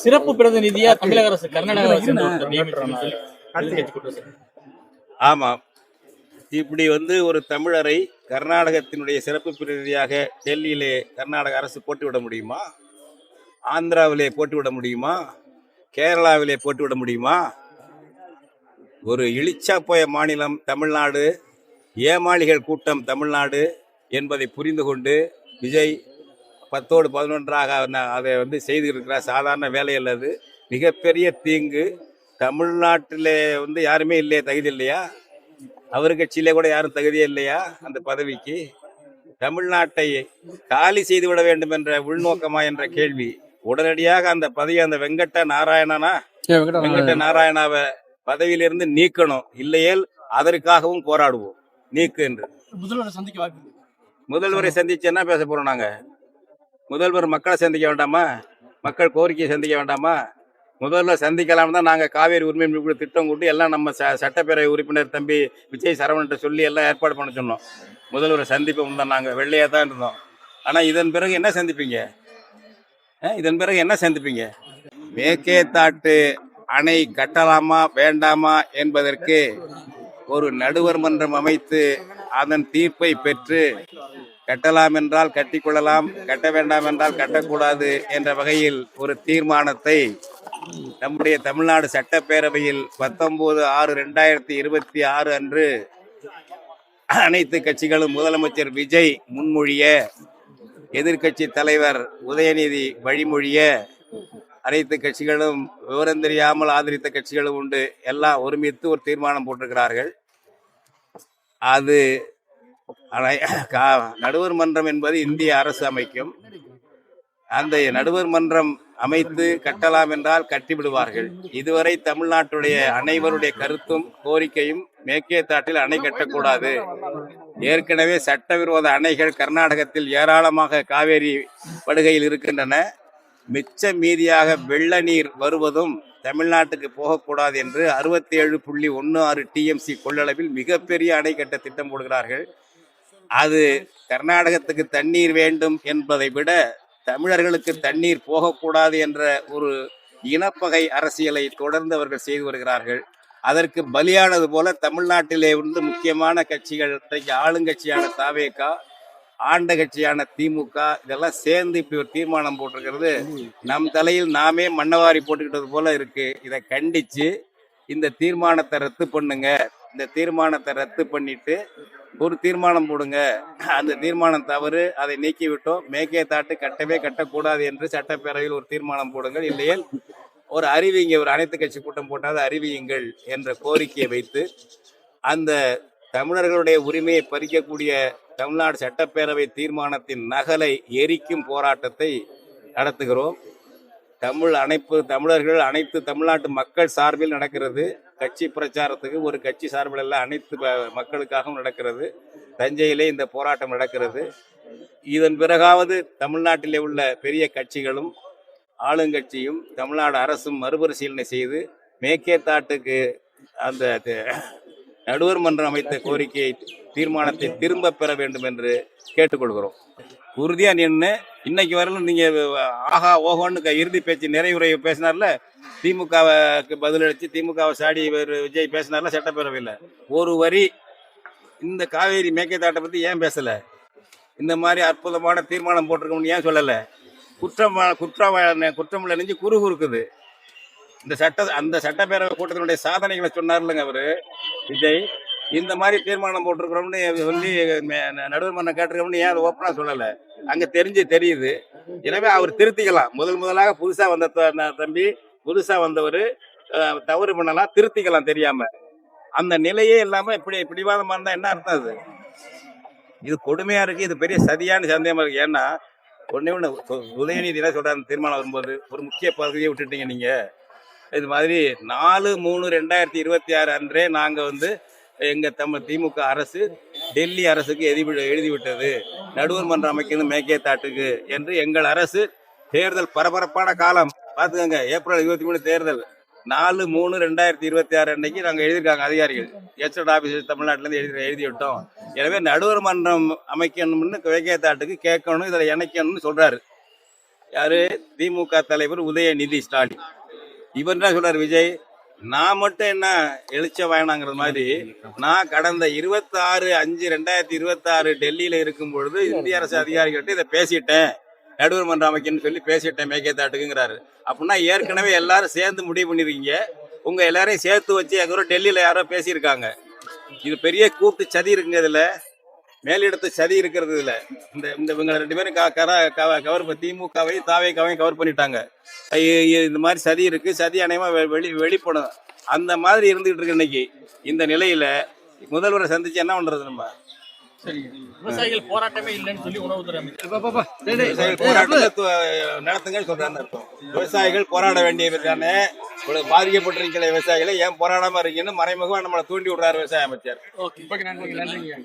சிறப்பு பிரதிநிதியா தமிழக அரசு கர்நாடக ஆமாம், இப்படி ஒரு தமிழரை கர்நாடகத்தினுடைய சிறப்பு பிரதிநிதியாக டெல்லியிலே கர்நாடக அரசு போட்டுவிட முடியுமா? ஆந்திராவிலே போட்டுவிட முடியுமா? கேரளாவிலே போட்டுவிட முடியுமா? ஒரு இழிச்சா போய மாநிலம் தமிழ்நாடு, ஏமாளிகள் கூட்டம் தமிழ்நாடு என்பதை புரிந்து கொண்டு விஜய் 10ஓடு 11ஆக அதை செய்திருக்கிறார். சாதாரண வேலை அல்லது, மிகப்பெரிய தீங்கு. தமிழ்நாட்டில் யாருமே இல்லையா, தகுதி இல்லையா? அவர் கட்சியிலே கூட யாரும் தகுதியே இல்லையா அந்த பதவிக்கு? தமிழ்நாட்டை காலி செய்து விட வேண்டும் என்ற உள்நோக்கமா என்ற கேள்வி. உடனடியாக அந்த பதவி, அந்த வெங்கட்ட நாராயணாவை பதவியிலிருந்து நீக்கணும். இல்லையேல் அதற்காகவும் போராடுவோம், நீக்கு என்று. முதல்வரை சந்திச்சு என்ன பேச போறோம்? நாங்க முதல்வர் மக்களை சந்திக்க வேண்டாமா? மக்கள் கோரிக்கையை சந்திக்க வேண்டாமா? முதல்வர் சந்திக்கலாம் தான் நாங்கள் காவேரி உரிமை மீட்பு திட்டம் கூட்டி எல்லாம் நம்ம சட்டப்பேரவை உறுப்பினர் தம்பி விஜய் சரவணன்ட்ட சொல்லி எல்லாம் ஏற்பாடு பண்ண சொன்னோம். முதல்வரை சந்திப்போம் தான், நாங்கள் வெள்ளையாக தான் இருந்தோம். ஆனால் இதன் பிறகு என்ன சந்திப்பீங்க? மேகேதாட்டு அணை கட்டலாமா வேண்டாமா என்பதற்கு ஒரு நடுவர் மன்றம் அமைத்து அதன் தீர்ப்பை பெற்று, கட்டலாம் என்றால் கட்டிக்கொள்ளலாம், கட்ட வேண்டாம் என்றால் கட்டக்கூடாது என்ற வகையில் ஒரு தீர்மானத்தை நம்முடைய தமிழ்நாடு சட்டப்பேரவையில் 19/6/2026 அன்று அனைத்து கட்சிகளும் முதலமைச்சர் விஜய் முன்மொழிய, எதிர்கட்சி தலைவர் உதயநிதி வழிமொழிய, அனைத்து கட்சிகளும் விவரம் தெரியாமல் ஆதரித்த கட்சிகளும் உண்டு, எல்லாம் ஒருமித்து ஒரு தீர்மானம் போட்டிருக்கிறார்கள். அது நடுவர் மன்றம் என்பது இந்திய அரசு அமைக்கும். அந்த நடுவர் மன்றம் அமைத்து கட்டலாம் என்றால் கட்டிவிடுவார்கள். இதுவரை தமிழ்நாட்டுடைய அனைவருடைய கருத்தும் கோரிக்கையும் மேகேதாட்டில் அணை கட்டக்கூடாது. ஏற்கனவே சட்டவிரோத அணைகள் கர்நாடகத்தில் ஏராளமாக காவேரி படுகையில் இருக்கின்றன. மிச்ச மீதியாக வெள்ள நீர் வருவதும் தமிழ்நாட்டுக்கு போகக்கூடாது என்று 67.16 TMC கொள்ளளவில் மிகப்பெரிய அணை கட்ட திட்டம் போடுகிறார்கள். அது கர்நாடகத்துக்கு தண்ணீர் வேண்டும் என்பதை விட தமிழர்களுக்கு தண்ணீர் போகக்கூடாது என்ற ஒரு இனப்பகை அரசியலை தொடர்ந்து அவர்கள் செய்து வருகிறார்கள். அதற்கு பலியானது போல தமிழ்நாட்டிலே முக்கியமான கட்சிகள், ஆளுங்கட்சியான தாவேகா, ஆண்ட கட்சியான திமுக, இதெல்லாம் சேர்ந்து இப்படி ஒரு தீர்மானம் போட்டிருக்கிறது. நம் தலையில் நாமே மண்ணவாரி போட்டுக்கிட்டது போல இருக்கு. இதை கண்டிச்சு இந்த தீர்மானத்தை ரத்து பண்ணுங்க. இந்த தீர்மானத்தை ரத்து பண்ணிட்டு ஒரு தீர்மானம் போடுங்க. அந்த தீர்மானம் தவறு, அதை நீக்கிவிட்டோம். மேகேதாட்டு கட்டவே கட்டக்கூடாது என்று சட்டப்பேரவையில் ஒரு தீர்மானம் போடுங்கள். இல்லையேல் ஒரு அறிவிங்க, ஒரு அனைத்து கட்சி கூட்டம் போட்டால் அறிவியுங்கள் என்ற கோரிக்கையை வைத்து அந்த தமிழர்களுடைய உரிமையை பறிக்கக்கூடிய தமிழ்நாடு சட்டப்பேரவை தீர்மானத்தின் நகலை எரிக்கும் போராட்டத்தை நடத்துகிறோம். தமிழர்கள் அனைத்து தமிழ்நாட்டு மக்கள் சார்பில் நடக்கிறது. கட்சி பிரச்சாரத்துக்கு ஒரு கட்சி சார்பில் எல்லாம் அனைத்து மக்களுக்காகவும் நடக்கிறது. தஞ்சையிலே இந்த போராட்டம் நடக்கிறது. இதன் பிறகாவது தமிழ்நாட்டிலே உள்ள பெரிய கட்சிகளும் ஆளுங்கட்சியும் தமிழ்நாடு அரசும் மறுபரிசீலனை செய்து மேகேதாட்டுக்கு அந்த நடுவர் மன்றம் அமைத்த கோரிக்கையை, தீர்மானத்தை திரும்ப பெற வேண்டும் என்று கேட்டுக்கொள்கிறோம். உறுதியா நின்று இன்னைக்கு வரலும் நீங்க ஆஹா ஓஹோன்னு இறுதி பேச்சு நிறைவுரை பேசினார்ல, திமுகவுக்கு பதிலளிச்சு திமுகவை சாடி விஜய் பேசினார்ல சட்டப்பேரவையில், ஒரு வரி இந்த காவேரி மேகேதாட்டை பத்தி ஏன் பேசல? இந்த மாதிரி அற்புதமான தீர்மானம் போட்டிருக்கோம்னு ஏன் சொல்லல? குற்றம் நெஞ்சு குறுகுறுக்குது. அந்த சட்டப்பேரவை கூட்டத்தினுடைய சாதனைகளை சொன்னார்லங்க அவரு விஜய். இந்த மாதிரி தீர்மானம் போட்டிருக்கிறோம்னு சொல்லி நடுவர் மன்றம் கேட்டிருக்கோம்னு ஏன் ஓப்பனா சொல்லல? அங்க தெரியுது. எனவே அவர் திருத்திக்கலாம். முதலாக புதுசா வந்த தம்பி, புதுசா வந்தவர் தவறு பண்ணலாம், திருத்திக்கலாம் தெரியாம. அந்த நிலையே இல்லாம இப்படி பிடிவாதமா இருந்தா என்ன அர்த்தம்? அது இது கொடுமையா இருக்கு. இது பெரிய சதியான சந்தேகமா இருக்கு. ஏன்னா ஒண்ணு உதயநிதி என்ன சொல்றாரு, தீர்மானம் வரும்போது ஒரு முக்கிய பகுதியை விட்டுட்டீங்க நீங்க. இது மாதிரி 4/3/2026 அன்றே நாங்க எங்க திமுக அரசு டெல்லி அரசுக்கு எழுதிவிட்டது, நடுவர் மன்றம் அமைக்கணும் மேகேதாட்டுக்கு என்று. எங்கள் அரசு தேர்தல் பரபரப்பான காலம் பார்த்துக்கங்க, ஏப்ரல் 23 தேர்தல், 4/3/2026 அன்னைக்கு நாங்கள் எழுதியிருக்காங்க அதிகாரிகள். எஸ்டேட் ஆபீசர் தமிழ்நாட்டிலேருந்து எழுதி விட்டோம். எனவே நடுவர் மன்றம் அமைக்கணும்னு மேகேதாட்டுக்கு கேட்கணும், இதில் இணைக்கணும்னு சொல்றாரு. யாரு? திமுக தலைவர் உதயநிதி ஸ்டாலின். இவர் என்ன சொல்றாரு விஜய், நான் மட்டும் என்ன எழுச்ச வேணாங்கிற மாதிரி, நான் கடந்த 26/5/2026 டெல்லியில இருக்கும் பொழுது இந்திய அரசு அதிகாரிகள்ட்ட இதை பேசிட்டேன், நடுவர் மன்றம் அமைக்கணும்னு சொல்லி பேசிட்டேன் மேகேதாட்டுக்குங்கிறாரு. அப்படின்னா ஏற்கனவே எல்லாரும் சேர்ந்து முடிவு பண்ணிருக்கீங்க, உங்க எல்லாரையும் சேர்த்து வச்சு எங்க டெல்லியில யாரோ பேசியிருக்காங்க. இது பெரிய கூட்டு சதி இருக்குங்க. இதுல மேலிடத்து சதி இருக்கிறது. இதுல இந்த இவங்க 2 பேரும் கவர் திமுகவை தாவேக்காவையும் கவர் பண்ணிட்டாங்க. இந்த மாதிரி சதி இருக்கு, சதி அநேகமா வெளிப்படும். அந்த மாதிரி இருந்துகிட்டு இருக்கு இன்னைக்கு. இந்த நிலையில முதல்வரை சந்திச்சு என்ன பண்றது நம்ம? சரி, விவசாயிகள் போராட்டமே இல்லைன்னு சொல்லி உணவுத்துறை அமைச்சர் விவசாயிகள் போராட்டத்தை நடத்துங்கன்னு சொல்றாருன்னு அர்த்தம். விவசாயிகள் போராட வேண்டியது தானே. பாதிக்கப்பட்டிருக்கிற விவசாயிகளை ஏன் போராடாம இருக்கீங்கன்னு மறைமுகமா நம்மளை தூண்டி விடுறாரு விவசாய அமைச்சர். ஓகே, நன்றிங்க.